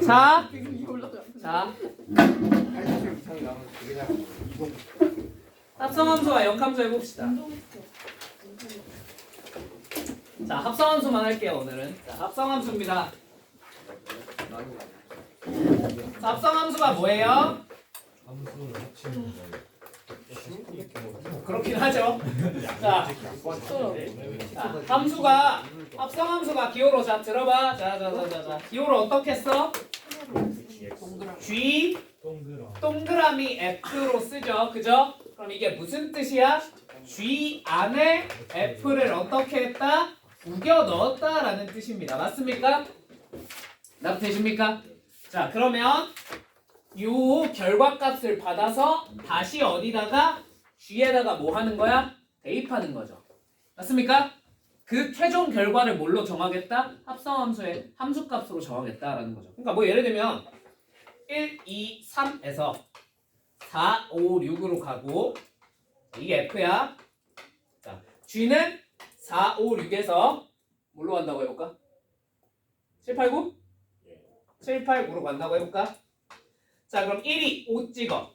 자, 자, 합성함수와 역함수 해봅시다. 자, 합성함수만 할게요 오늘은. 자, 합성함수입니다. 자, 합성함수가 뭐예요? 그렇긴 하죠. 자, 함수가 합성함수가 기호로 자 들어봐. 자, 기호로 어떻게 써? G 동그라미 F로 쓰죠. 그죠? 그럼 이게 무슨 뜻이야? G 안에 F를 어떻게 했다? 우겨 넣었다라는 뜻입니다. 맞습니까? 납되십니까? 자, 그러면 요 결과값을 받아서 다시 어디다가 G에다가 뭐 하는 거야? 대입하는 거죠. 맞습니까? 그 최종 결과를 뭘로 정하겠다? 합성함수의 함수값으로 정하겠다라는 거죠. 그러니까 뭐 예를 들면 1, 2, 3에서 4, 5, 6으로 가고 이게 F야. 자, G는 4, 5, 6에서 뭘로 간다고 해볼까? 7, 8, 9? 7, 8, 9로 간다고 해볼까? 자, 그럼 1이 5 찍어.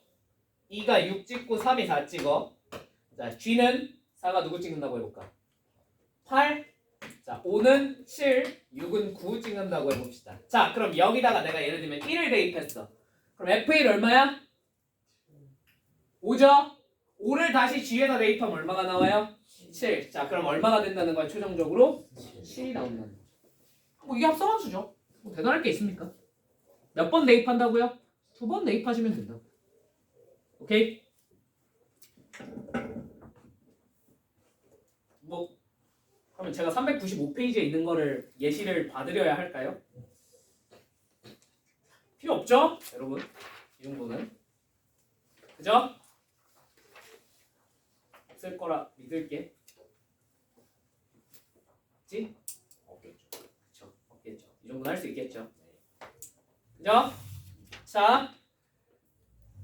2가 6 찍고 3이 4 찍어. 자, G는 4가 누구 찍는다고 해볼까? 8. 자, 5는 7, 6은 9 찍는다고 해봅시다. 자, 그럼 여기다가 내가 예를 들면 1을 대입했어. 그럼 F1 얼마야? 5죠? 5를 다시 G에다 대입하면 얼마가 나와요? 7. 자, 그럼 얼마가 된다는 거야? 최종적으로 7이 나온다는 거죠. 뭐 이게 합성함수죠. 뭐 대단할 게 있습니까? 몇 번 대입한다고요? 2번 대입하시면 된다고. 오케이? 뭐 그러면 제가 395페이지에 있는 거를 예시를 봐드려야 할까요? 필요 없죠? 여러분 이 정도는 그죠? 없을 거라 믿을게. 없지? 없겠죠. 그쵸? 없겠죠. 이 정도는 할 수 있겠죠. 그죠? 자,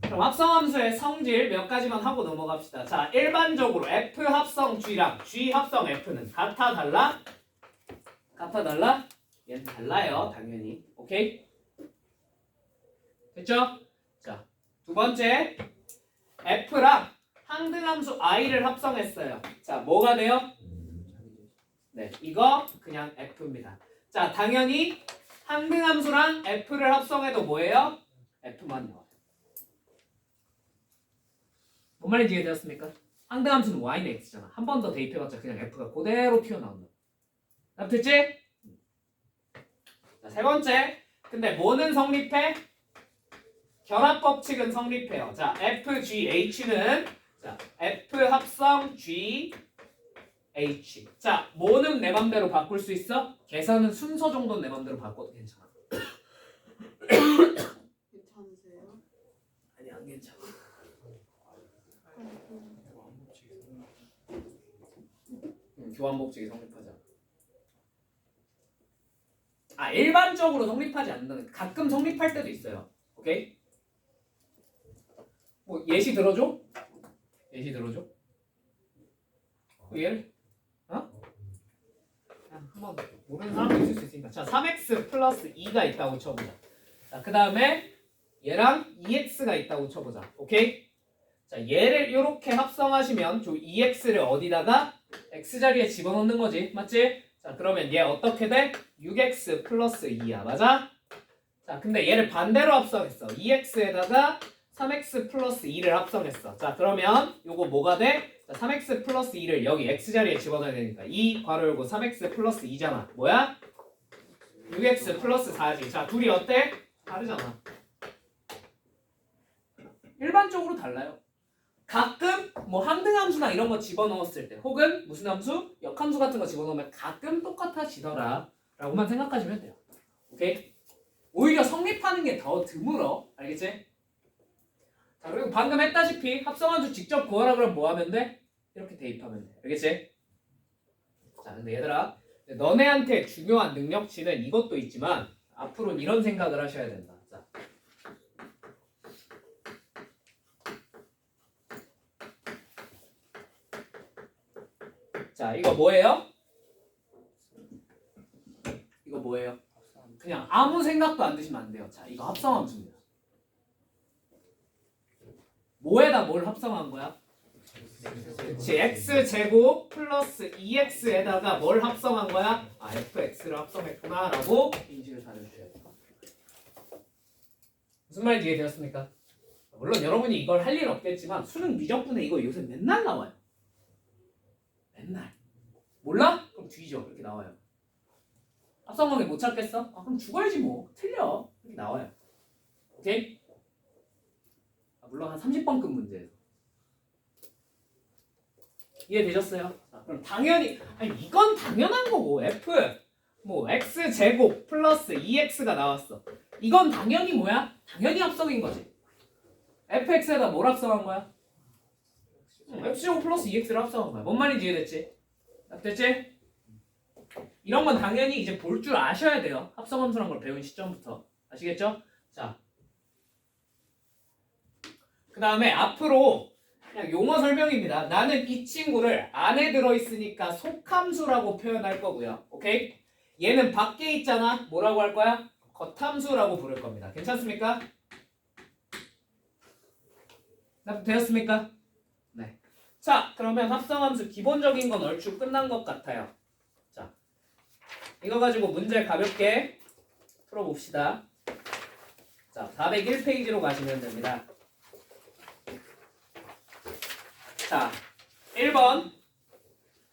그럼 합성함수의 성질 몇 가지만 하고 넘어갑시다. 자, 일반적으로 F 합성 G랑 G 합성 F는 같아 달라? 같아 달라? 얘는 달라요, 당연히. 오케이? 됐죠? 자, 두 번째 F랑 항등함수 I를 합성했어요. 자, 뭐가 돼요? 네, 이거 그냥 F입니다. 자, 당연히 항등함수랑 F를 합성해도 뭐예요? F만 나와요. 뭔 말인지 이해되었습니까? 항등함수는 y는 x잖아. 한 번 더 대입해봤자 그냥 f가 그대로 튀어나온다. 됐지? 자, 세 번째. 근데 뭐는 성립해? 결합법칙은 성립해요. 자, FGH는 자, F 합성 GH. 자, 뭐는 내 맘대로 바꿀 수 있어? 계산은 순서 정도는 내 맘대로 바꿔도 괜찮아. 괜찮으세요? 아니, 안 괜찮아. 교환법칙이 성립하지 않아. 아, 일반적으로 성립하지 않는다는, 가끔 성립할 때도 있어요. 오케이? 뭐 예시 들어줘? 예시 들어줘? 예를? 어? 한번 모르는 사람도 있을 수 있으니까. 자, 3x 플러스 2가 있다고 쳐보자. 자, 그 다음에 얘랑 2x가 있다고 쳐보자. 오케이? 자, 얘를 이렇게 합성하시면 저 2x를 어디다가 x자리에 집어넣는 거지. 맞지? 자, 그러면 얘 어떻게 돼? 6x 플러스 2야. 맞아? 자, 근데 얘를 반대로 합성했어. 2x에다가 3x 플러스 2를 합성했어. 자, 그러면 요거 뭐가 돼? 자, 3x 플러스 2를 여기 x자리에 집어넣어야 되니까 2 괄호 열고 3x 플러스 2잖아. 뭐야? 6x 플러스 4지. 자, 둘이 어때? 다르잖아. 일반적으로 달라요. 가끔 뭐 항등함수나 이런 거 집어넣었을 때 혹은 무슨 함수? 역함수 같은 거 집어넣으면 가끔 똑같아지더라 라고만 생각하시면 돼요. 오케이? 오히려 성립하는 게 더 드물어. 알겠지? 자, 그리고 방금 했다시피 합성함수 직접 구하라 그러면 뭐 하면 돼? 이렇게 대입하면 돼. 알겠지? 자, 근데 얘들아, 너네한테 중요한 능력치는 이것도 있지만 앞으로는 이런 생각을 하셔야 된다. 자, 자, 이거 뭐예요? 이거 뭐예요? 그냥 아무 생각도 안 드시면 안 돼요. 자, 이거 합성함수입니다. 뭐에다 뭘 합성한 거야? 그치, x제곱 플러스 2x에다가 뭘 합성한 거야? 아, fx를 합성했구나 라고 인식을 잘해주셔야 돼요. 무슨 말인지 이해되었습니까? 물론 여러분이 이걸 할 일은 없겠지만 수능 미적분에 이거 요새 맨날 나와요. 맨날. 몰라? 그럼 뒤져. 이렇게 나와요. 합성관계 못 찾겠어? 아, 그럼 죽어야지 뭐. 틀려. 이렇게 나와요. 오케이? 아, 물론 한 30번급 문제에서. 이해되셨어요? 자, 그럼 당연히 아니 이건 당연한 거고 f 뭐 x제곱 플러스 2x가 나왔어. 이건 당연히 뭐야? 당연히 합성인 거지. fx에다 뭘 합성한 거야? x제곱 플러스 2x를 합성한 거야. 뭔 말인지 이해됐지? 됐지? 이런 건 당연히 이제 볼 줄 아셔야 돼요. 합성함수란 걸 배운 시점부터. 아시겠죠? 자, 그 다음에 앞으로 그냥 용어 설명입니다. 나는 이 친구를 안에 들어있으니까 속함수라고 표현할 거고요. 오케이? 얘는 밖에 있잖아. 뭐라고 할 거야? 겉함수라고 부를 겁니다. 괜찮습니까? 되었습니까? 네. 자, 그러면 합성함수 기본적인 건 얼추 끝난 것 같아요. 자, 이거 가지고 문제 가볍게 풀어봅시다. 자, 401페이지로 가시면 됩니다. 자, 1번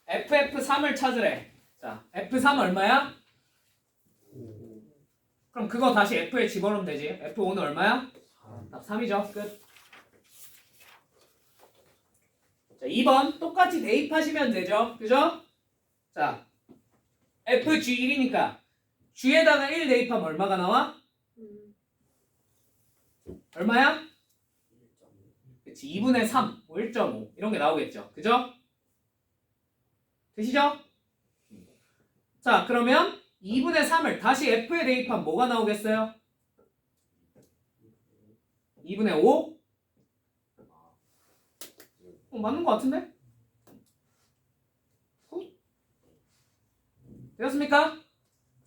FF3을 찾으래. 자, F3 얼마야? 그럼 그거 다시 F에 집어넣으면 되지. F5는 얼마야? 답 3이죠. 끝. 자, 2번 똑같이 대입하시면 되죠. 그죠? 자, FG1이니까 G에다가 1 대입하면 얼마가 나와? 얼마야? 그치, 2분의 3, 1.5 이런 게 나오겠죠. 그죠? 되시죠? 자, 그러면 2분의 3을 다시 F에 대입하면 뭐가 나오겠어요? 2분의 5? 맞는 것 같은데? 되었습니까?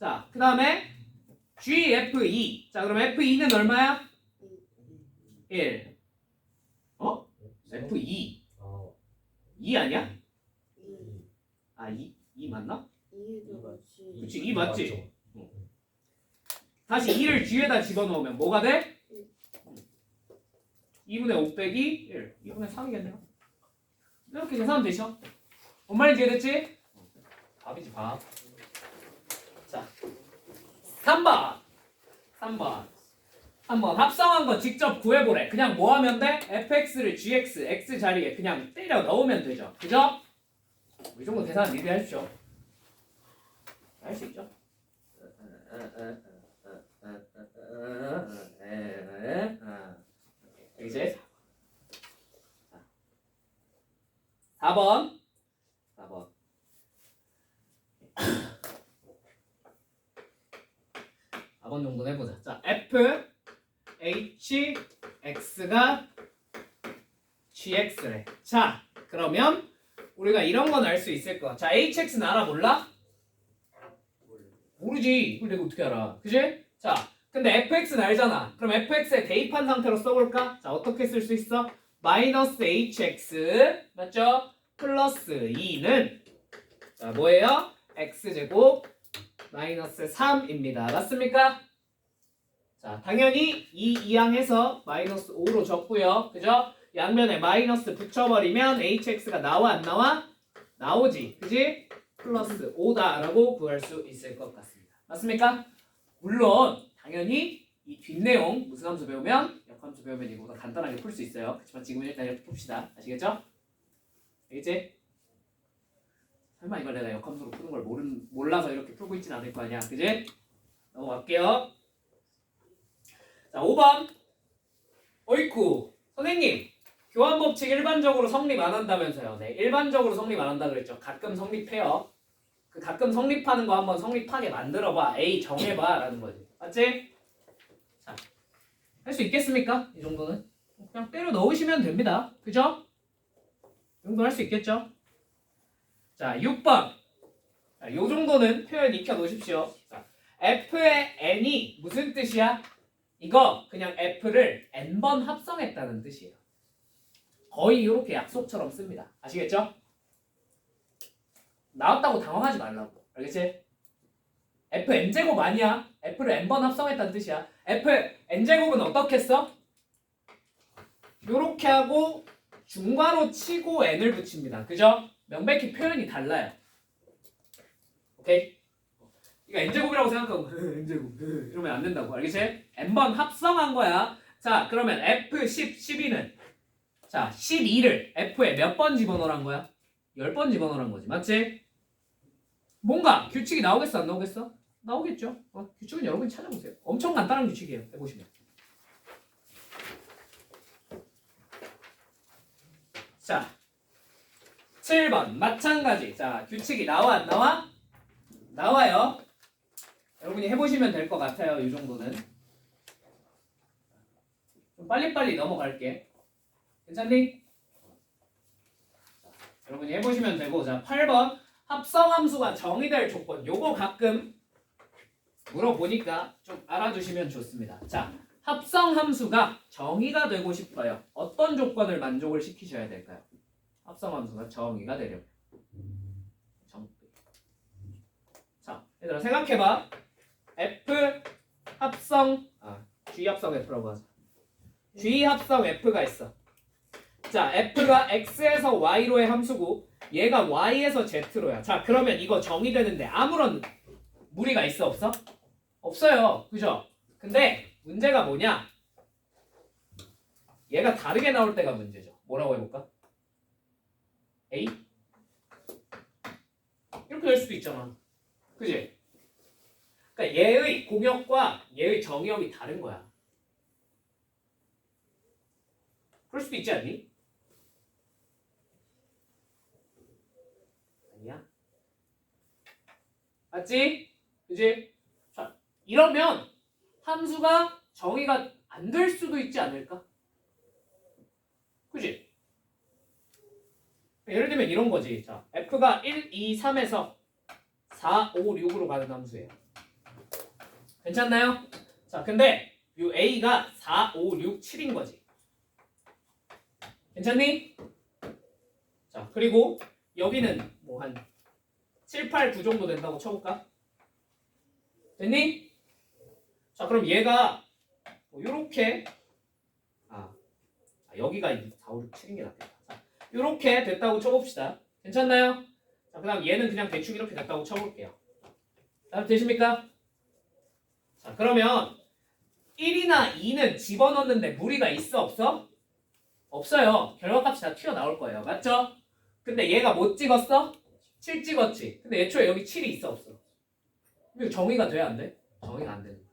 자, 그 다음에 GF2. 자, 그럼 F2는 얼마야? 1. 어? F2. 2 아니야? 아, 2 맞나? 그치, 2 맞지? 다시 2를 G에다 집어넣으면 뭐가 돼? 2분의 5 빼기 1. 2분의 3이겠네요. 이렇게 계산하면 되죠? 뭔 말인지 이해됐지? 답이지, 밥. 자, 3번 합성한 거 직접 구해보래. 그냥 뭐 하면 돼? fx를 gx, x 자리에 그냥 때려 넣으면 되죠. 그죠? 이 정도 계산 미리 하십시오. 할 수 있죠? 이제 4번 4번 정도는 해보자. 자, f h x가 gx래. 자, 그러면 우리가 이런 건 알 수 있을 거야. 자, hx는 알아 몰라? 모르지. 이걸 내가 어떻게 알아? 그지? 자, 근데 fx는 알잖아. 그럼 fx에 대입한 상태로 써볼까? 자, 어떻게 쓸 수 있어? 마이너스 hx 맞죠? 플러스 2는 자, 뭐예요? x제곱 마이너스 3입니다. 맞습니까? 자, 당연히 이 이항에서 마이너스 5로 적고요. 그죠? 양면에 마이너스 붙여버리면 hx가 나와 안 나와? 나오지. 그지? 플러스 5다라고 구할 수 있을 것 같습니다. 맞습니까? 물론 당연히 이 뒷내용 무슨 함수 배우면 역함수 배우면 이거보다 간단하게 풀 수 있어요. 그렇지만 지금은 일단 이렇게 풉시다. 아시겠죠? 알겠지? 설마 이걸 내가 역함수로 푸는 걸 몰라서 이렇게 풀고 있진 않을 거 아니야. 그지? 넘어갈게요. 자, 5번. 어이쿠. 선생님. 교환법칙 일반적으로 성립 안 한다면서요. 네, 일반적으로 성립 안 한다 그랬죠. 가끔 성립해요. 그 가끔 성립하는 거 한번 성립하게 만들어봐. A 정해봐 라는 거지. 맞지? 자, 할 수 있겠습니까? 이 정도는? 그냥 때려 넣으시면 됩니다. 그죠? 이 정도 할 수 있겠죠? 자, 6번. 자, 요 정도는 표현 익혀 놓으십시오. 자, f의 n이 무슨 뜻이야? 이거 그냥 f를 n번 합성했다는 뜻이에요. 거의 이렇게 약속처럼 씁니다. 아시겠죠? 나왔다고 당황하지 말라고. 알겠지? f n제곱 아니야. f를 n번 합성했다는 뜻이야. f n제곱은 어떻게 써? 요렇게 하고 중괄호 치고 n을 붙입니다. 그죠? 명백히 표현이 달라요. 오케이? 이거 n제곱이라고 생각하고 n제곱 이러면 안 된다고. 알겠지? n번 합성한 거야. 자, 그러면 f10, 12는 자, 12를 f에 몇 번 집어넣으란 거야? 10번 집어넣으란 거지. 맞지? 뭔가 규칙이 나오겠어? 안 나오겠어? 나오겠죠. 규칙은 여러분이 찾아보세요. 엄청 간단한 규칙이에요. 해보시면. 자, 7번 마찬가지. 자, 규칙이 나와 안 나와? 나와요. 여러분이 해보시면 될 것 같아요. 이 정도는. 좀 빨리빨리 넘어갈게. 괜찮니? 여러분이 해보시면 되고. 자, 8번 합성함수가 정의될 조건. 요거 가끔 물어보니까 좀 알아두시면 좋습니다. 자, 합성함수가 정의가 되고 싶어요. 어떤 조건을 만족을 시키셔야 될까요? 합성함수가 정의가 되려면. 자, 얘들아 생각해봐. F 합성 G 합성 F라고 하자. G 합성 F가 있어. 자, F가 X에서 Y로의 함수고 얘가 Y에서 Z로야. 자, 그러면 이거 정의되는데 아무런 무리가 있어 없어? 없어요. 그죠? 근데 문제가 뭐냐? 얘가 다르게 나올 때가 문제죠. 뭐라고 해볼까? A? 이렇게 될 수도 있잖아. 그지? 그러니까 얘의 공역과 얘의 정역이 다른 거야. 그럴 수도 있지 않니? 아니야? 맞지? 그지? 자, 이러면 함수가 정의가 안 될 수도 있지 않을까? 그지? 예를 들면 이런 거지. 자, f가 1, 2, 3에서 4, 5, 6으로 가는 함수예요. 괜찮나요? 자, 근데 이 a가 4, 5, 6, 7인 거지. 괜찮니? 자, 그리고 여기는 뭐 한 7, 8, 9 정도 된다고 쳐볼까? 됐니? 자, 그럼 얘가 뭐 요렇게 여기가 4, 5, 6, 7인 게 낫겠다. 자, 요렇게 됐다고 쳐봅시다. 괜찮나요? 자, 그 다음 얘는 그냥 대충 이렇게 됐다고 쳐볼게요. 자, 되십니까? 자, 그러면 1이나 2는 집어넣는데 무리가 있어 없어? 없어요. 결과값이 다 튀어나올 거예요. 맞죠? 근데 얘가 못 찍었어? 7 찍었지. 근데 애초에 여기 7이 있어 없어? 이거 정의가 돼야 안 돼? 정의가 안 되는 거야.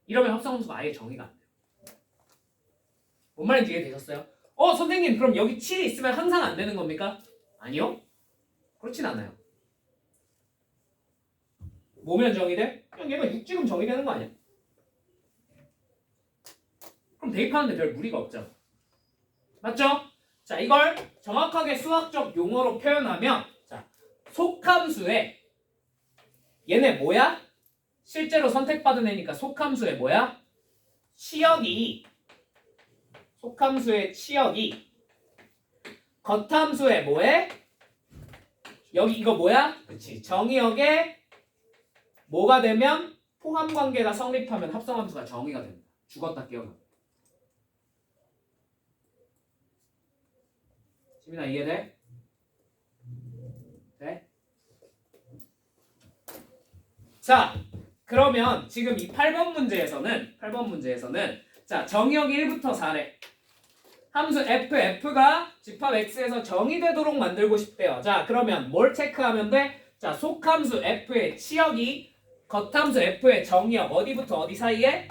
이러면 합성함수가 아예 정의가 안 돼요. 뭔 말인지 이해되셨어요? 선생님 그럼 여기 7이 있으면 항상 안 되는 겁니까? 아니요. 그렇진 않아요. 뭐면 정의돼? 그냥 얘가 6 찍으면 정의되는 거 아니야? 그럼 대입하는데 별 무리가 없잖아. 맞죠? 자, 이걸 정확하게 수학적 용어로 표현하면 자, 속함수에 얘네 뭐야? 실제로 선택받은 애니까 속함수의 뭐야? 속함수의 치역이 겉함수의 뭐에? 여기 이거 뭐야? 그치. 정의역에 뭐가 되면 포함관계가 성립하면 합성함수가 정의가 됩니다. 죽었다 깨어납니다. 지민아 이해돼? 네? 자, 그러면 지금 이 8번 문제에서는 자, 정의역 1부터 4래. 함수 f가 집합 x에서 정의되도록 만들고 싶대요. 자, 그러면 뭘 체크하면 돼? 자, 속함수 f의 치역이 겉함수 f의 정의역 어디부터 어디 사이에?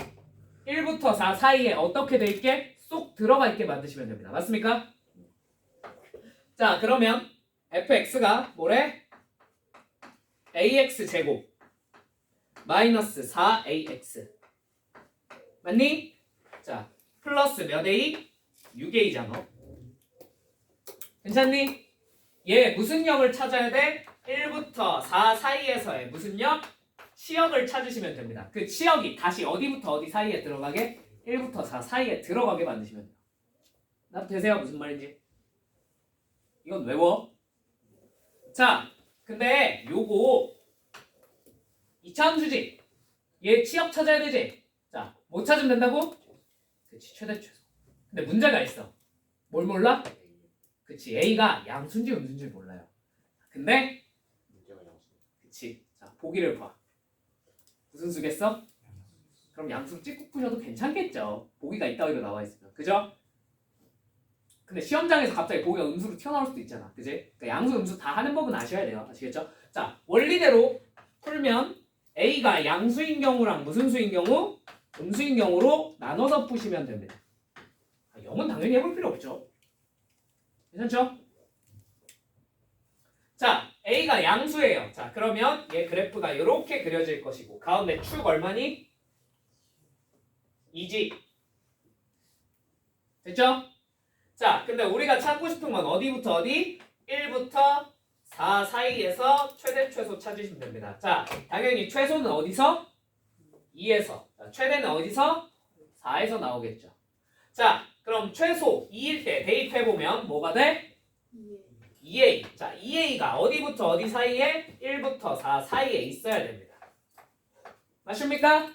1부터 4 사이에 어떻게 돼 있게? 쏙 들어가 있게 만드시면 됩니다. 맞습니까? 자, 그러면 fx가 뭐래? ax 제곱 마이너스 4ax 맞니? 자, 플러스 몇 a? 6a잖아. 괜찮니? 얘 무슨 역을 찾아야 돼? 1부터 4 사이에서의 무슨 역? 치역을 찾으시면 됩니다. 그 치역이 다시 어디부터 어디 사이에 들어가게? 1부터 4 사이에 들어가게 만드시면 돼요. 나 되세요? 무슨 말인지? 이건 외워. 자, 근데 요거 2차 함수지. 얘 치역 찾아야 되지. 자, 못 찾으면 된다고? 그치, 최대 최소. 근데 문제가 있어. 뭘 몰라? 그치, A가 양수인지 음수인지 몰라요. 근데 그치. 자, 보기를 봐. 무슨 수겠어? 그럼 양수 찍고 푸셔도 괜찮겠죠. 보기가 있다고 나와 있으면. 그죠? 근데 시험장에서 갑자기 보기가 음수로 튀어나올 수도 있잖아. 그지? 그러니까 양수, 음수 다 하는 법은 아셔야 돼요. 아시겠죠? 자, 원리대로 풀면 A가 양수인 경우랑 무슨 수인 경우? 음수인 경우로 나눠서 푸시면 됩니다. 0은 당연히 해볼 필요 없죠. 괜찮죠? 자, A가 양수예요. 자, 그러면 얘 그래프가 이렇게 그려질 것이고 가운데 축 얼마니? 2지. 됐죠? 자, 근데 우리가 찾고 싶은 건 어디부터 어디? 1부터 4 사이에서 최대 최소 찾으시면 됩니다. 자, 당연히 최소는 어디서? 2에서. 자, 최대는 어디서? 4에서 나오겠죠. 자, 그럼 최소 2일 때 대입해보면 뭐가 돼? 2A. 자, 2A가 어디부터 어디 사이에? 1부터 4 사이에 있어야 됩니다. 맞습니까?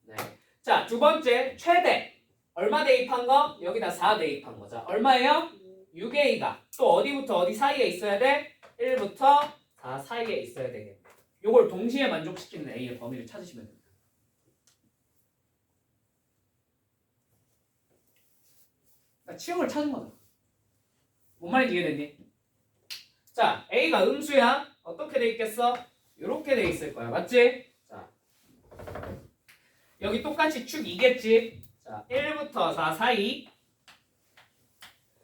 네. 자, 두 번째 최대. 얼마 대입한 거? 여기다 4 대입한 거. 자, 얼마예요? 6A가 또 어디부터 어디 사이에 있어야 돼? 1부터 4 사이에 있어야 되겠네. 요걸 동시에 만족시키는 A의 범위를 찾으시면 됩니다. 그러니까 치역을 찾은 거다. 뭔 말인지 이해됐니? 자, A가 음수야. 어떻게 돼 있겠어? 이렇게 돼 있을 거야. 맞지? 자, 여기 똑같이 축 2겠지? 자, 1부터 4 사이.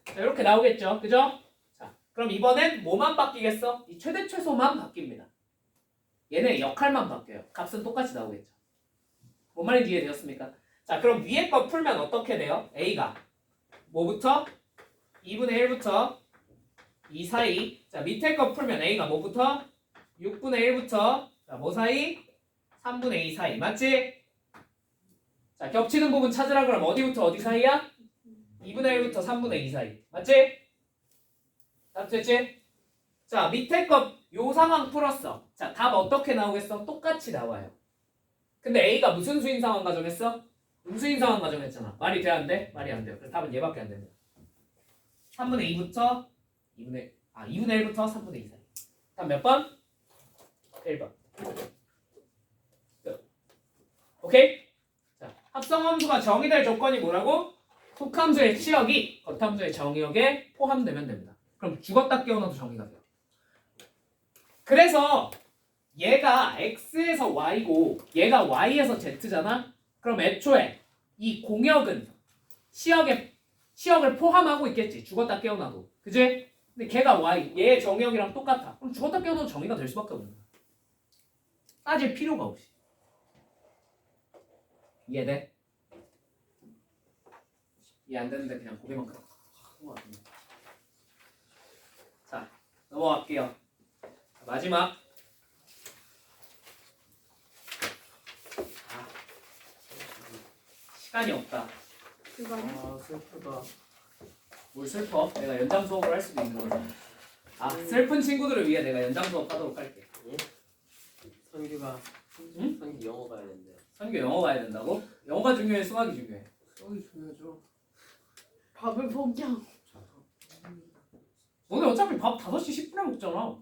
자, 이렇게 나오겠죠? 그죠? 자, 그럼 이번엔 뭐만 바뀌겠어? 이 최대 최소만 바뀝니다. 얘네 역할만 바뀌어요. 값은 똑같이 나오겠죠. 뭔 말인지 이해되셨습니까? 자, 그럼 위에 거 풀면 어떻게 돼요? A가 뭐부터? 2분의 1부터 2 사이. 자, 밑에 거 풀면 A가 뭐부터? 6분의 1부터 자, 뭐 사이? 3분의 2 사이. 맞지? 자, 겹치는 부분 찾으라 그러면 어디부터 어디 사이야? 2분의 1부터 3분의 2 사이. 맞지? 답 됐지? 자, 밑에 거 요 상황 풀었어. 자, 답 어떻게 나오겠어? 똑같이 나와요. 근데 A가 무슨 수인 상황 가정했어? 음수인 상황 가정했잖아. 말이 돼, 안 돼? 말이 안 돼요. 그래서 답은 얘밖에 안 됩니다. 3분의 2부터 2분의 1부터 3분의 2 사이. 답 몇 번? 1번. 끝. 오케이? 자, 합성함수가 정의될 조건이 뭐라고? 속함수의 치역이 겉함수의 정의역에 포함되면 됩니다. 그럼 죽었다 깨어나도 정의가 돼요. 그래서 얘가 x에서 y고 얘가 y에서 z잖아? 그럼 애초에 이 공역은 치역을 포함하고 있겠지. 죽었다 깨어나도. 그지? 근데 걔가 y, 얘의 정의역이랑 똑같아. 그럼 죽었다 깨어나도 정의가 될 수밖에 없는 거야. 따질 필요가 없이. 이해돼? 이해 안 되는데 그냥 고개만 끄. 자, 넘어갈게요. 마지막. 시간이 없다. 아, 슬프다. 뭘 슬퍼? 내가 연장 수업을 할 수도 있는 거잖아. 아, 슬픈 친구들을 위해 내가 연장 수업 하도록 할게. 예? 선규가 응? 선규 영어 가야 된대요. 선교 영어 가야 된다고? 영어가 중요해, 수학이 중요해? 수학이 중요하죠. 밥을 포기하고 오늘 어차피 밥 5시 10분에 먹잖아.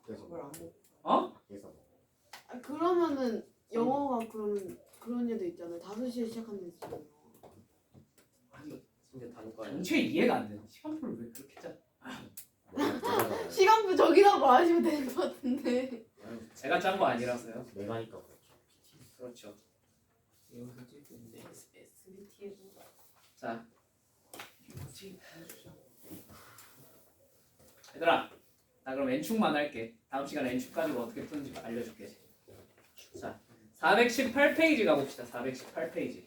그래서 밥을 안 먹고 어? 그래서 아, 그러면은 영어가 그런 애도 있잖아요. 5시에 시작하는 애 있잖아요. 근데 단과 전체 이해가 안 되네. 시간표를 왜 그렇게 짜? 시간표 저기다 말하시면 되는 것 같은데. 제가 짠 거 아니라서요. 내가 하니까 그렇죠. 그렇죠. SBT에도 자, 얘들아, 나 그럼 N축만 할게. 다음 시간에 N축 가지고 어떻게 푸는지 알려줄게. 자, 418페이지 가봅시다. 418페이지.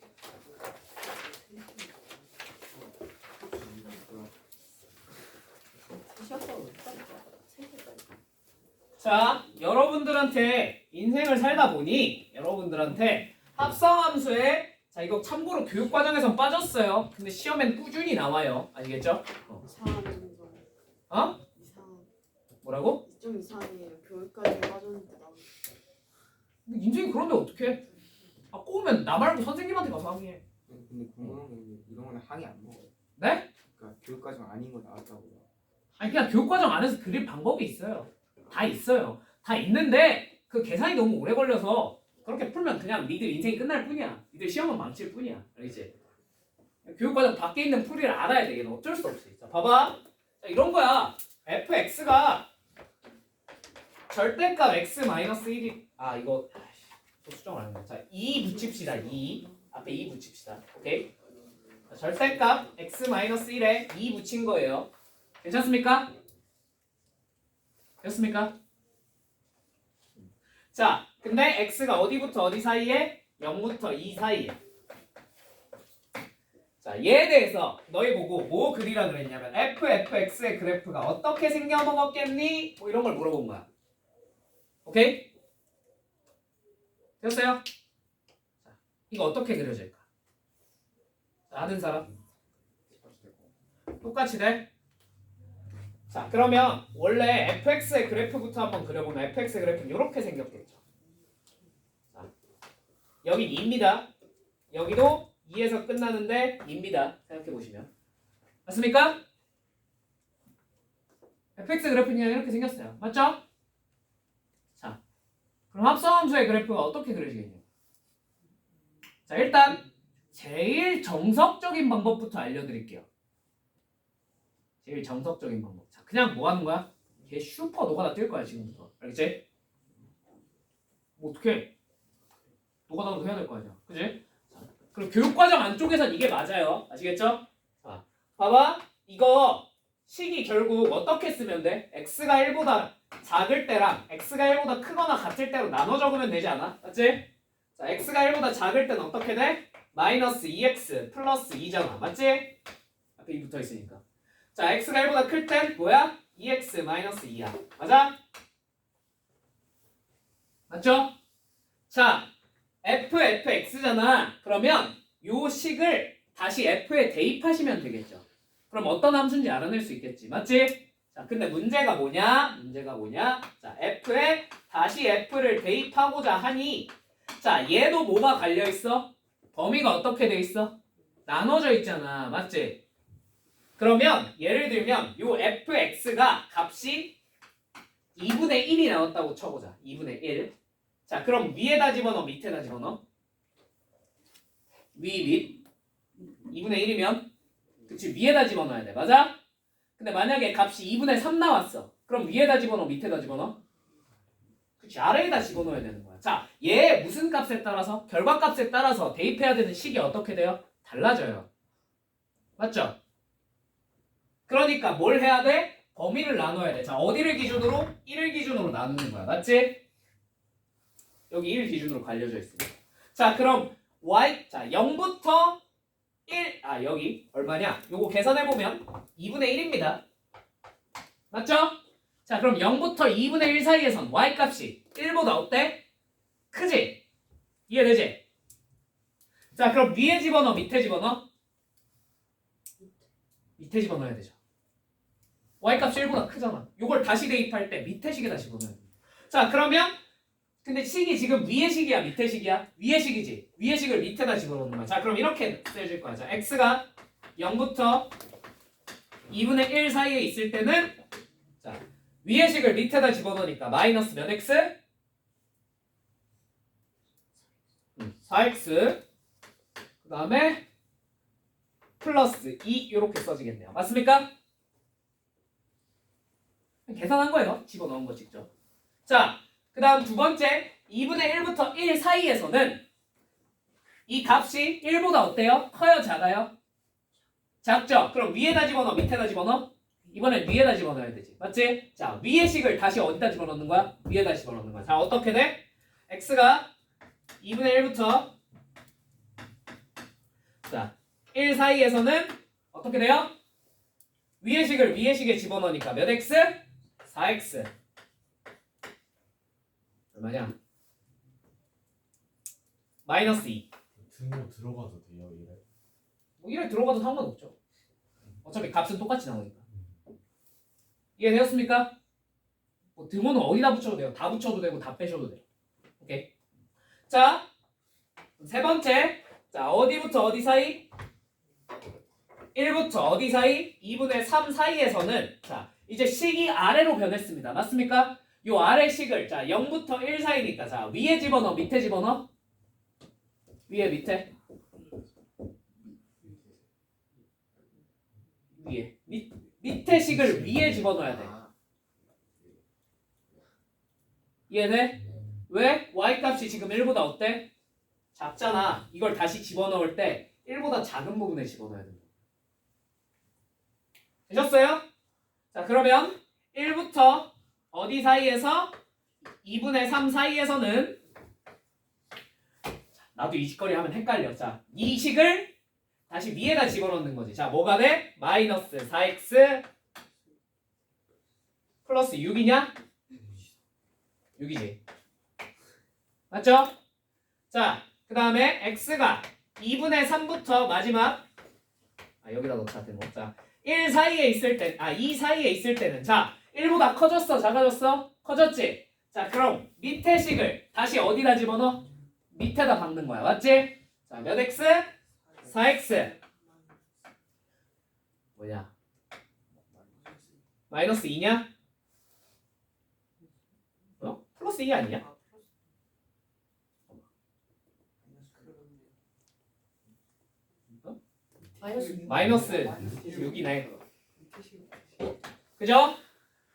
자, 여러분들한테 인생을 살다 보니 여러분들한테 합성함수에 자 이거 참고로 교육 과정에선 빠졌어요. 근데 시험엔 꾸준히 나와요. 아시겠죠? 이상한 점점. 어? 이상. 뭐라고? 좀 이상해요. 교육까지 빠졌는데 나. 근데 인생이 그런데 어떡해? 아 꼬우면 나 말고 선생님한테 가서 항의해. 근데 궁금한 게 있는데 이런 거는 항의 안 먹어요. 네? 그러니까 교육과정 아닌 거 나왔다고요. 아니 그냥 교육 과정 안에서 그릴 방법이 있어요. 다 있어요. 다 있는데 그 계산이 너무 오래 걸려서 그렇게 풀면 그냥 니들 인생이 끝날 뿐이야. 니들 시험은 망칠 뿐이야. 알겠지? 교육 과정 밖에 있는 풀이를 알아야 돼. 얘는 어쩔 수 없이. 자 봐봐. 자, 이런 거야. fx가 절대값 x-1이 아 이거 또 수정을 안 했네. 자 2 붙입시다. 2 앞에 2 붙입시다. 오케이? 자, 절대값 x-1에 2 붙인 거예요. 괜찮습니까? 됐습니까? 자, 근데 x가 어디부터 어디 사이에? 0부터 2 사이에. 자, 얘에 대해서 너희 보고 뭐 그리라 그랬냐면 fx의 그래프가 어떻게 생겨먹었겠니? 뭐 이런 걸 물어본 거야. 오케이? 됐어요? 자, 이거 어떻게 그려질까? 자, 아는 사람? 똑같이 돼? 자 그러면 원래 fx의 그래프부터 한번 그려보면 fx의 그래프는 이렇게 생겼겠죠. 자, 여긴 2입니다. 여기도 2에서 끝나는데 2입니다. 생각해보시면 맞습니까? fx 그래프는 이렇게 생겼어요. 맞죠? 자 그럼 합성함수의 그래프가 어떻게 그려지겠냐. 자 일단 제일 정석적인 방법부터 알려드릴게요. 제일 정석적인 방법. 자, 그냥 뭐 하는 거야? 걔 슈퍼 노가다 뛸 거야 지금부터. 알겠지? 뭐 어떻게? 노가다도 해야 될 거 아니야. 그지? 자, 그럼 교육과정 안쪽에선 이게 맞아요. 아시겠죠? 자, 봐봐. 이거 식이 결국 어떻게 쓰면 돼? x가 1보다 작을 때랑 x가 1보다 크거나 같을 때로 나눠 적으면 되지 않아? 맞지? 자, x가 1보다 작을 때는 어떻게 돼? 마이너스 2x 플러스 2잖아. 맞지? 앞에 2 붙어 있으니까. 자, x가 1보다 클 땐 뭐야? 2x 마이너스 2야. 맞아? 맞죠? 자, fx잖아. 그러면 요 식을 다시 f에 대입하시면 되겠죠. 그럼 어떤 함수인지 알아낼 수 있겠지. 맞지? 자, 근데 문제가 뭐냐? 자, f에 다시 f를 대입하고자 하니 자, 얘도 뭐가 갈려있어? 범위가 어떻게 돼 있어? 나눠져 있잖아. 맞지? 그러면 예를 들면 요 fx가 값이 2분의 1이 나왔다고 쳐보자. 2분의 1. 자 그럼 위에다 집어넣어 밑에다 집어넣어? 위 밑 2분의 1이면 그치 위에다 집어넣어야 돼. 맞아? 근데 만약에 값이 2분의 3 나왔어. 그럼 위에다 집어넣어 밑에다 집어넣어? 그치 아래에다 집어넣어야 되는 거야. 자 얘 무슨 값에 따라서 결과값에 따라서 대입해야 되는 식이 어떻게 돼요? 달라져요. 맞죠? 그러니까 뭘 해야 돼? 범위를 나눠야 돼. 자, 어디를 기준으로? 1을 기준으로 나누는 거야. 맞지? 여기 1 기준으로 갈려져 있습니다. 자, 그럼 y 자 0부터 1 여기 얼마냐? 요거 계산해보면 2분의 1입니다. 맞죠? 자, 그럼 0부터 2분의 1 사이에선 y 값이 1보다 어때? 크지? 이해되지? 자, 그럼 위에 집어넣어 밑에 집어넣어? 밑에 집어넣어야 되죠. y값이 1보다 크잖아. 요걸 다시 대입할 때 밑에 식에다 집어넣어야 돼. 자 그러면 근데 식이 지금 위의 식이야 밑에 식이야? 위의 식이지. 위의 식을 밑에다 집어넣는 거야. 자 그럼 이렇게 쓰여질 거야. 자 x가 0부터 2분의 1 사이에 있을 때는 자 위의 식을 밑에다 집어넣으니까 마이너스 몇 x? 4x 그 다음에 플러스 2 이렇게 써지겠네요. 맞습니까? 계산한 거예요. 집어넣은 거 직접. 자, 그 다음 두 번째 2분의 1부터 1 사이에서는 이 값이 1보다 어때요? 커요? 작아요? 작죠? 그럼 위에다 집어넣어? 밑에다 집어넣어? 이번엔 위에다 집어넣어야 되지. 맞지? 자, 위의 식을 다시 어디다 집어넣는 거야? 위에다 집어넣는 거야. 자, 어떻게 돼? x가 2분의 1부터 자, 1 사이에서는 어떻게 돼요? 위의 식을 위의 식에 집어넣으니까 몇 x? 4x 얼마냐? 마이너스 2. 등호 들어가도 돼요 이래. 뭐 1에 들어가도 상관없죠. 어차피 값은 똑같이 나오니까. 이해되었습니까? 뭐 등호는 어디다 붙여도 돼요. 다 붙여도 되고 다 빼셔도 돼요. 오케이. 자, 세 번째. 자, 어디부터 어디 사이? 1부터 어디 사이? 2분의 3 사이에서는 자, 이제 식이 아래로 변했습니다. 맞습니까? 요 아래 식을 자, 0부터 1 사이니까 자, 위에 집어넣어, 밑에 집어넣어? 위에 밑에? 위에. 밑에 식을 위에 집어넣어야 돼. 이해돼? 왜? y 값이 지금 1보다 어때? 작잖아. 이걸 다시 집어넣을 때 1보다 작은 부분에 집어넣어야 된다. 되셨어요? 자, 그러면 1부터 어디 사이에서 2분의 3 사이에서는 나도 이 짓거리 하면 헷갈려. 자, 이 식을 다시 위에다 집어넣는 거지. 자, 뭐가 돼? 마이너스 4x 플러스 6이냐? 6이지. 맞죠? 자, 그 다음에 x가 2분의 3부터 마지막 여기다 넣자. 자, 1 사이에 있을 때, 2 사이에 있을 때는 자, 1보다 커졌어? 작아졌어? 커졌지? 자, 그럼 밑에 식을 다시 어디다 집어넣어? 밑에다 박는 거야. 맞지? 자, 몇 x? 4x 뭐냐? 마이너스 2냐? 플러스 2 아니냐? 마이너스 6이네. 그죠?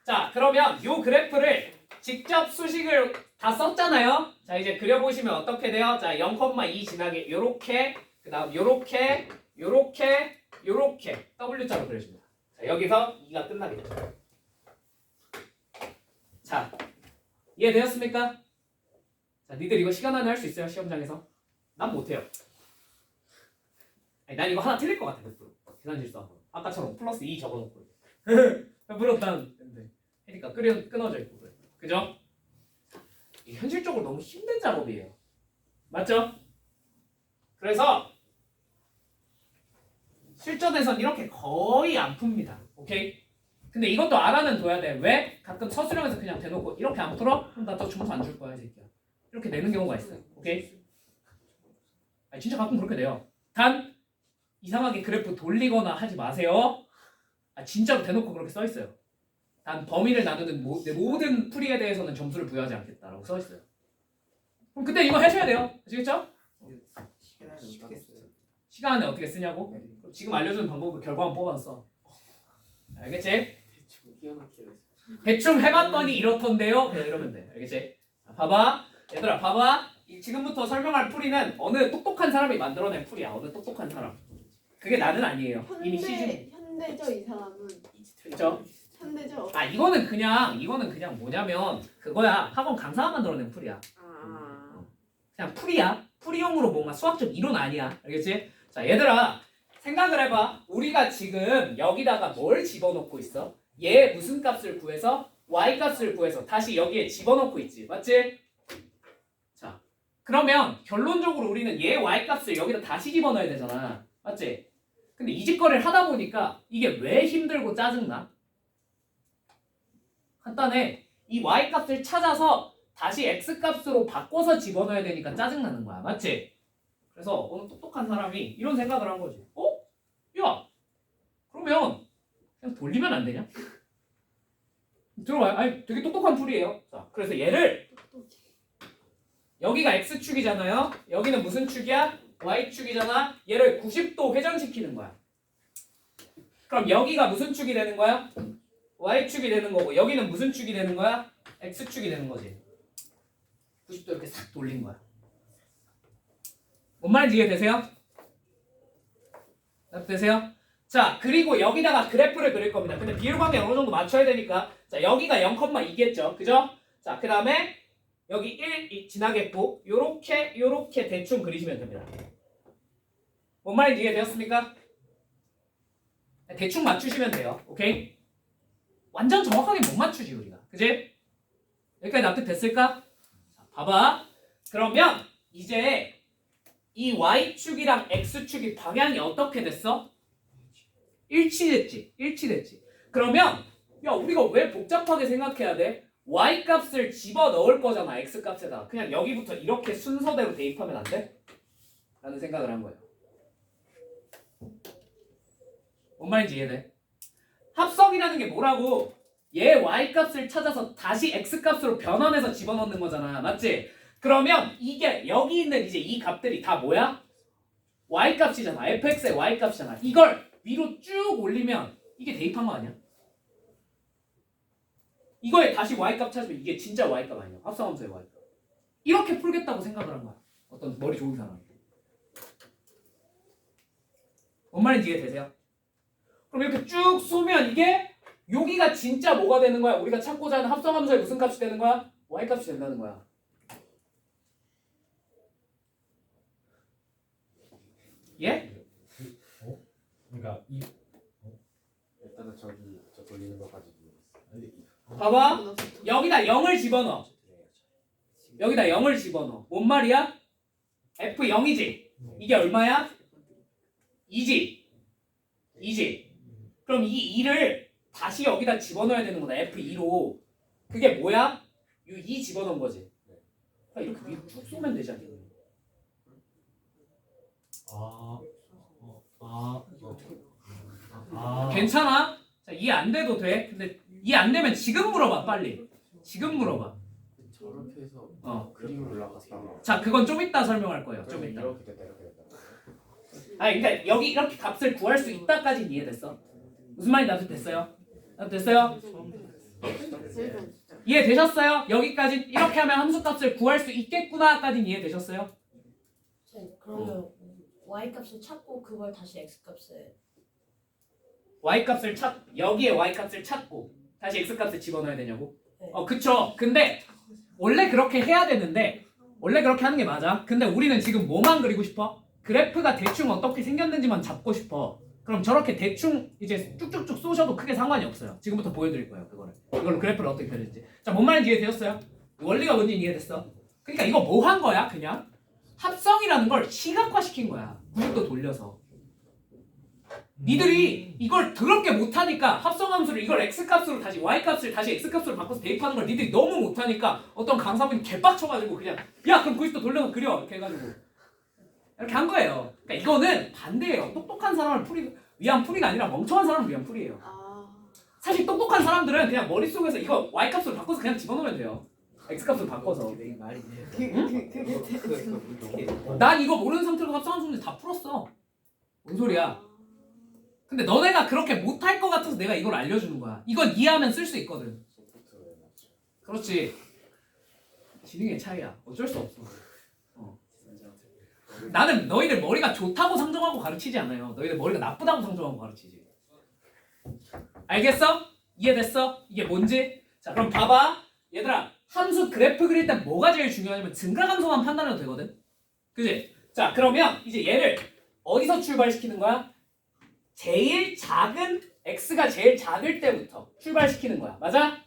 자, 그러면 요 그래프를 직접 수식을 다 썼잖아요. 자, 이제 그려보시면 어떻게 돼요? 자, 0,2 지나게 요렇게, 그 다음 요렇게, 요렇게, 요렇게 W자로 그려줍니다. 자, 여기서 2가 끝나겠죠. 자, 이해되었습니까? 자, 니들 이거 시간 안에 할 수 있어요? 시험장에서? 난 못해요. 아니, 난 이거 하나 틀릴 것 같아. 100%. 계산 실수하고. 아까처럼 플러스 2 적어놓고. 100% 난 근데 그러니까 끊어져 있고 그래. 그죠? 현실적으로 너무 힘든 작업이에요. 맞죠? 그래서 실전에선 이렇게 거의 안 풉니다. 오케이? 근데 이것도 알아는 둬야 돼. 왜? 가끔 서술형에서 그냥 대놓고 이렇게 안 풀어? 그럼 나 또 점수 안 줄 거야, 이 새끼야. 이렇게 내는 경우가 있어요. 오케이? 아니, 진짜 가끔 그렇게 돼요. 단 이상하게 그래프 돌리거나 하지 마세요. 진짜로 대놓고 그렇게 써 있어요. 단 범위를 나누는 모든 풀이에 대해서는 점수를 부여하지 않겠다라고 써 있어요. 그럼 그때 이거 하셔야 돼요. 아시겠죠? 시간 안에 어떻게 쓰냐고? 지금 알려주는 방법으로 결과만 뽑아서 써. 알겠지? 대충 해봤더니 이렇던데요? 그냥 이러면 돼. 알겠지? 자, 봐봐. 얘들아 봐봐. 지금부터 설명할 풀이는 어느 똑똑한 사람이 만들어낸 풀이야. 어느 똑똑한 사람. 그게 나는 아니에요. 이미 시즌. 현대죠 이 사람은. 그죠? 현대죠. 이거는 그냥 뭐냐면 그거야. 학원 강사가 만들어낸 풀이야. 그냥 풀이야. 풀이용으로 뭔가 수학적 이론 아니야. 알겠지? 자, 얘들아 생각을 해봐. 우리가 지금 여기다가 뭘 집어넣고 있어? 얘 무슨 값을 구해서 y 값을 구해서 다시 여기에 집어넣고 있지. 맞지? 자, 그러면 결론적으로 우리는 얘 y 값을 여기다 다시 집어넣어야 되잖아. 맞지? 근데 이 짓거리를 하다 보니까 이게 왜 힘들고 짜증나? 간단해. 이 y 값을 찾아서 다시 x 값으로 바꿔서 집어넣어야 되니까 짜증나는 거야. 맞지? 그래서 어느 똑똑한 사람이 이런 생각을 한 거지. 야, 그러면 그냥 돌리면 안 되냐? 들어봐요. 아니, 되게 똑똑한 풀이에요. 자, 그래서 얘를 여기가 x축이잖아요. 여기는 무슨 축이야? y축이잖아. 얘를 90도 회전시키는 거야. 그럼 여기가 무슨 축이 되는 거야? y축이 되는 거고 여기는 무슨 축이 되는 거야? x축이 되는 거지. 90도 이렇게 싹 돌린 거야. 뭔 말인지 이해되세요? 되세요? 자, 그리고 여기다가 그래프를 그릴 겁니다. 근데 비율관계 어느 정도 맞춰야 되니까 자, 여기가 0,2겠죠. 그죠? 자, 그 다음에 여기 1 지나겠고 요렇게 대충 그리시면 됩니다. 뭔 말인지 이해되었습니까? 대충 맞추시면 돼요. 오케이? 완전 정확하게 못 맞추지 우리가. 그지? 여기까지 납득됐을까? 봐봐. 그러면 이제 이 y축이랑 x축이 방향이 어떻게 됐어? 일치됐지. 일치됐지. 그러면 야 우리가 왜 복잡하게 생각해야 돼? y 값을 집어넣을 거잖아. x 값에다. 그냥 여기부터 이렇게 순서대로 대입하면 안 돼? 라는 생각을 한 거예요. 뭔 말인지 이해돼? 합성이라는 게 뭐라고? 얘 y 값을 찾아서 다시 x 값으로 변환해서 집어넣는 거잖아. 맞지? 그러면 이게 여기 있는 이제 이 값들이 다 뭐야? y 값이잖아. fx의 y 값이잖아. 이걸 위로 쭉 올리면 이게 대입한 거 아니야? 이거에 다시 y 값 찾으면 이게 진짜 y 값 아니야? 합성함수의 y 값. 이렇게 풀겠다고 생각을 한 거야. 어떤 머리 좋은 사람이. 뭔 말인지 이해되세요? 그럼 이렇게 쭉 쏘면 이게 여기가 진짜 뭐가 되는 거야? 우리가 찾고자 하는 합성함수의 무슨 값이 되는 거야? y 값이 된다는 거야. 예? 그러니까 이 일단은 저 돌리는 거까지 봐봐. 여기다 0을 집어넣어. 여기다 0을 집어넣어. 뭔 말이야? F0이지? 이게 얼마야? 2지? 2지? 그럼 이 2를 다시 여기다 집어넣어야 되는 거다. F2로. 그게 뭐야? 이 2 집어넣은 거지. 그러니까 이렇게 위로 쭉 쏘면 되지 않겠니? 괜찮아? 자, 이해 안 돼도 돼. 근데 이해 안 되면 지금 물어봐, 빨리. 지금 물어봐. 저렇게 해서 그림을 올라갔다가 자, 그건 좀 이따 설명할 거예요. 좀 이따. 이렇게 됐다 이렇게 됐다. 아니, 그러니까 여기 이렇게 값을 구할 수 있다까지는 이해됐어. 무슨 말인지 아주 됐어요? 됐어요? 이해되셨어요? 여기까지 이렇게 하면 함수 값을 구할 수 있겠구나까지는 이해되셨어요? 그러면 y 값을 찾고 그걸 다시 x 값에 y 값을 여기에 y 값을 찾고 다시 x 값을 집어넣어야 되냐고? 네. 그쵸. 근데 원래 그렇게 해야 되는데 원래 그렇게 하는 게 맞아. 근데 우리는 지금 뭐만 그리고 싶어? 그래프가 대충 어떻게 생겼는지만 잡고 싶어. 그럼 저렇게 대충 이제 쭉쭉쭉 쏘셔도 크게 상관이 없어요. 지금부터 보여드릴 거예요. 이걸로 그래프를 어떻게 그릴지. 자, 뭔 말인지 이해되셨어요? 원리가 뭔지 이해됐어? 그러니까 이거 뭐 한 거야? 그냥 합성이라는 걸 시각화시킨 거야. 90도 돌려서. 니들이 이걸 더럽게 못하니까 합성함수를 이걸 x값으로 다시 y값을 다시 x값으로 바꿔서 대입하는 걸 니들이 너무 못하니까 어떤 강사분이 개빡쳐가지고 그냥 야 그럼 90도 돌려서 그려 이렇게 해가지고 이렇게 한 거예요. 그러니까 이거는 반대예요. 똑똑한 사람을 위한 풀이가 아니라 멍청한 사람을 위한 풀이에요. 사실 똑똑한 사람들은 그냥 머릿속에서 이거 y값으로 바꿔서 그냥 집어넣으면 돼요. x값으로 바꿔서. 내 말이 돼. 난 이거 모르는 상태로 합성함수인데 다 풀었어. 뭔 소리야? 근데 너네가 그렇게 못할 것 같아서 내가 이걸 알려주는 거야. 이건 이해하면 쓸 수 있거든. 그렇지. 지능의 차이야. 어쩔 수 없어. 나는 너희들 머리가 좋다고 상정하고 가르치지 않아요. 너희들 머리가 나쁘다고 상정하고 가르치지. 알겠어? 이해됐어? 이게 뭔지? 자, 그럼 봐봐. 얘들아, 함수 그래프 그릴 때 뭐가 제일 중요하냐면 증가감소만 판단해도 되거든. 그지? 자, 그러면 이제 얘를 어디서 출발시키는 거야? 제일 작은 x가 제일 작을 때부터 출발시키는 거야. 맞아?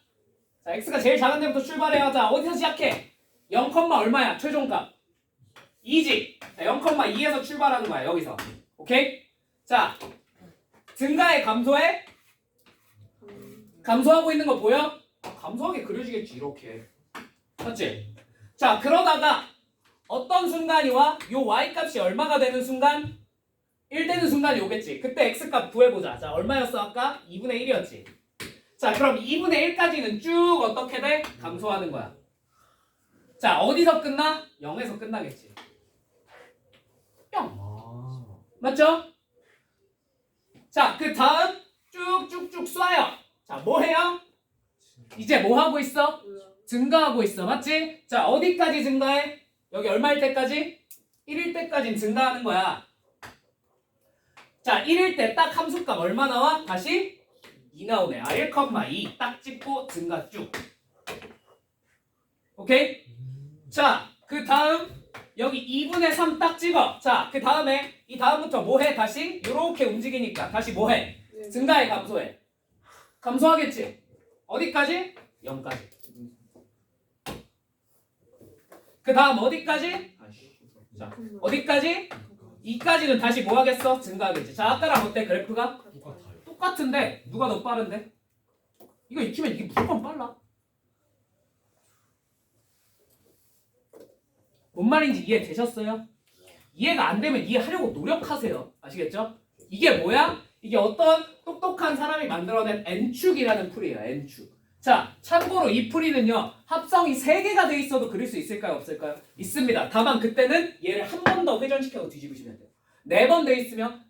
자, x가 제일 작은 때부터 출발해야. 자, 어디서 시작해? 0, 얼마야? 최종값 2지. 자, 0,2에서 출발하는 거야. 여기서. 오케이? 자, 증가해 감소해? 감소하고 있는 거 보여? 감소하게 그려지겠지. 이렇게. 맞지? 자, 그러다가 어떤 순간이 와? 요 y값이 얼마가 되는 순간? 1 되는 순간이 오겠지. 그때 x값 구해보자. 자, 얼마였어 아까? 2분의 1이었지. 자, 그럼 2분의 1까지는 쭉 어떻게 돼? 감소하는 거야. 자, 어디서 끝나? 0에서 끝나겠지. 0. 맞죠? 자, 그 다음 쭉쭉쭉 쏴요. 자, 뭐 해요? 이제 뭐 하고 있어? 증가하고 있어. 맞지? 자, 어디까지 증가해? 여기 얼마일 때까지? 1일 때까지는 증가하는 거야. 자, 1일 때 딱 함수값 얼마 나와? 다시 2 나오네. 1,2 딱 찍고 증가 쭉. 오케이? 자, 그 다음 여기 2분의 3 딱 찍어. 자, 그 다음에 이 다음부터 뭐 해? 다시 요렇게 움직이니까 다시 뭐 해? 증가해 감소해? 감소하겠지? 어디까지? 0까지. 그 다음 어디까지? 자, 어디까지? 2까지는 다시 뭐 하겠어? 증가하겠지. 자, 아까랑 어때? 그래프가? 똑같아요. 똑같은데 누가 더 빠른데? 이거 익히면 이게 무조건 빨라. 뭔 말인지 이해되셨어요? 이해가 안 되면 이해하려고 노력하세요. 아시겠죠? 이게 뭐야? 이게 어떤 똑똑한 사람이 만들어낸 N축이라는 풀이에요. N축. 자, 참고로 이 풀이는요. 합성이 3개가 돼 있어도 그릴 수 있을까요? 없을까요? 있습니다. 다만 그때는 얘를 한 번 더 회전시켜서 뒤집으시면 돼요. 4번 돼 있으면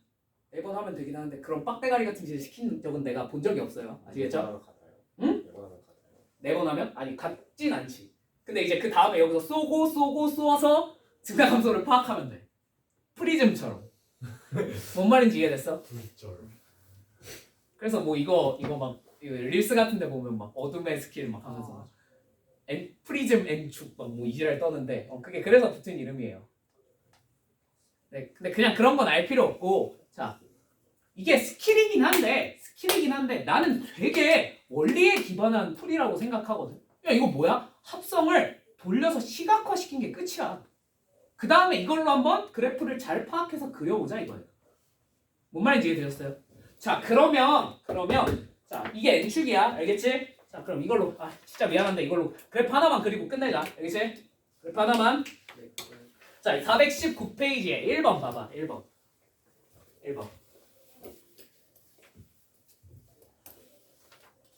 4번 하면 되긴 하는데 그런 빡대가리 같은 짓을 시킨 적은 내가 본 적이 없어요. 아시겠죠? 같아요. 응? 4번 하면? 아니 같진 않지. 근데 이제 그 다음에 여기서 쏘고 쏘아서 증가함수를 파악하면 돼. 프리즘처럼. 뭔 말인지 이해됐어? 불절. 그래서 뭐 이거 막 이거 릴스 같은 데 보면 막 어둠의 스킬 막 하면서 프리즘 N축 막 뭐 이지랄 떠는데 그게 그래서 붙은 이름이에요. 네, 근데 그냥 그런 건 알 필요 없고 자 이게 스킬이긴 한데 나는 되게 원리에 기반한 풀이라고 생각하거든. 야 이거 뭐야? 합성을 돌려서 시각화시킨 게 끝이야. 그 다음에 이걸로 한번 그래프를 잘 파악해서 그려보자 이거예요. 뭔 말인지 이해되셨어요? 자 그러면 자 이게 N축이야 알겠지? 자 그럼 이걸로 진짜 미안한데 이걸로 그래프 하나만 그리고 끝내자 알겠지? 그래프 하나만. 자 419페이지에 1번 봐봐 1번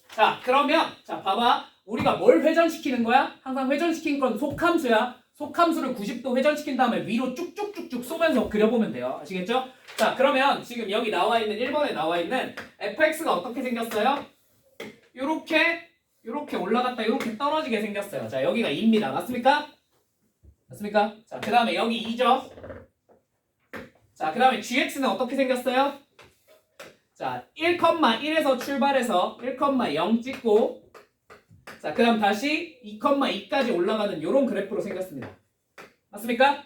자 그러면 자 봐봐 우리가 뭘 회전시키는 거야? 항상 회전시킨 건 속함수야. 속함수를 90도 회전시킨 다음에 위로 쭉쭉쭉쭉 쏘면서 그려보면 돼요. 아시겠죠? 자 그러면 지금 여기 나와 있는 1번에 나와 있는 fx가 어떻게 생겼어요? 요렇게 올라갔다 요렇게 떨어지게 생겼어요. 자 여기가 2입니다. 맞습니까? 자 그 다음에 여기 2죠. 자 그 다음에 gx는 어떻게 생겼어요? 자 1,1에서 출발해서 1,0 찍고 자 그 다음 다시 2,2까지 올라가는 요런 그래프로 생겼습니다. 맞습니까?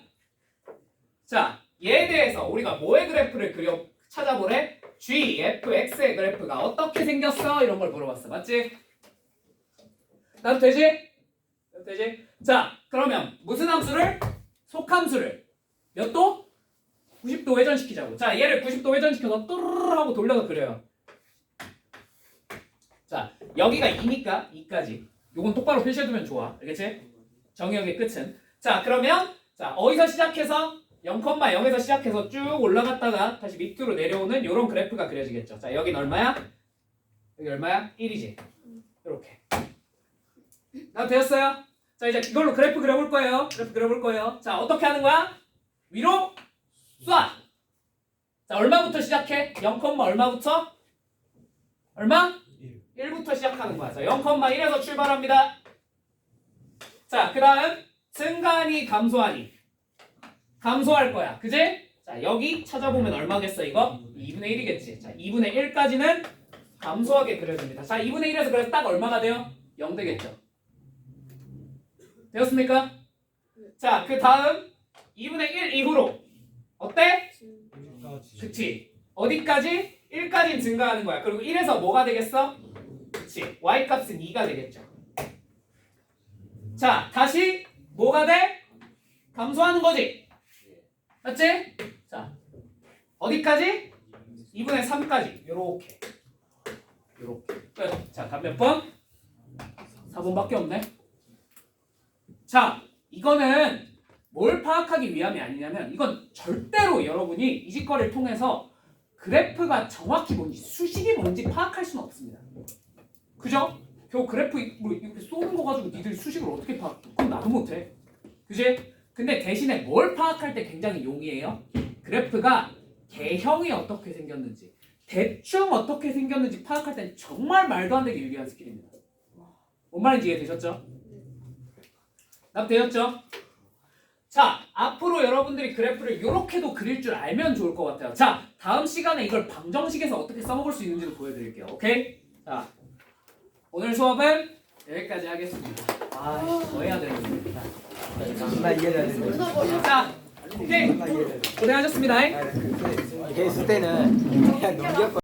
자 얘에 대해서 우리가 뭐의 그래프를 찾아보래? gfx의 그래프가 어떻게 생겼어? 이런 걸 물어봤어. 맞지? 나도 되지? 자 그러면 무슨 함수를? 속함수를 몇 도? 90도 회전시키자고. 자 얘를 90도 회전시켜서 또르르 하고 돌려서 그려요. 자 여기가 2니까 2까지 요건 똑바로 표시해두면 좋아. 알겠지? 정의역의 끝은. 자 그러면 자 어디서 시작해서 0,0에서 시작해서 쭉 올라갔다가 다시 밑으로 내려오는 요런 그래프가 그려지겠죠. 자 여긴 얼마야? 여기 얼마야? 1이지. 요렇게. 나 되었어요? 자 이제 이걸로 그래프 그려볼 거예요. 자 어떻게 하는 거야? 위로 쏴. 자 얼마부터 시작해? 0, 얼마부터? 얼마? 1부터 시작하는 거야. 자 0,1에서 출발합니다. 자 그 다음 증가하니 감소하니? 감소할 거야. 그지? 자 여기 찾아보면 얼마겠어 이거? 2분의 1이겠지. 자 2분의 1까지는 감소하게 그려집니다. 자 2분의 1에서 그래서 딱 얼마가 돼요? 0 되겠죠. 되었습니까? 자 그 다음 2분의 1 이후로 어때? 그치. 어디까지? 1까지 증가하는 거야. 그리고 1에서 뭐가 되겠어? 그치. y값은 2가 되겠죠. 자 다시 뭐가 돼? 감소하는 거지. 맞지? 자 어디까지? 2분의 3까지 요렇게 끝. 자 답 몇 번? 4번밖에 없네. 자 이거는 뭘 파악하기 위함이 아니냐면 이건 절대로 여러분이 이직거리를 통해서 그래프가 정확히 뭔지 수식이 뭔지 파악할 수는 없습니다. 그죠? 겨우 그래프 뭐 이렇게 쏘는 거 가지고 니들 수식을 어떻게 파악해? 그건 나도 못해. 그지? 근데 대신에 뭘 파악할 때 굉장히 용이해요. 그래프가 개형이 어떻게 생겼는지 대충 어떻게 생겼는지 파악할 땐 정말 말도 안 되게 유리한 스킬입니다. 뭔 말인지 이해되셨죠? 답 되셨죠? 자 앞으로 여러분들이 그래프를 이렇게도 그릴 줄 알면 좋을 것 같아요. 자 다음 시간에 이걸 방정식에서 어떻게 써먹을 수 있는지도 보여드릴게요. 오케이? 자 오늘 수업은 여기까지 하겠습니다. 더 해야 되는데. 나 이해돼야 되는데. 자 오케이 고생하셨습니다. 개수 때는 그냥 넘겼거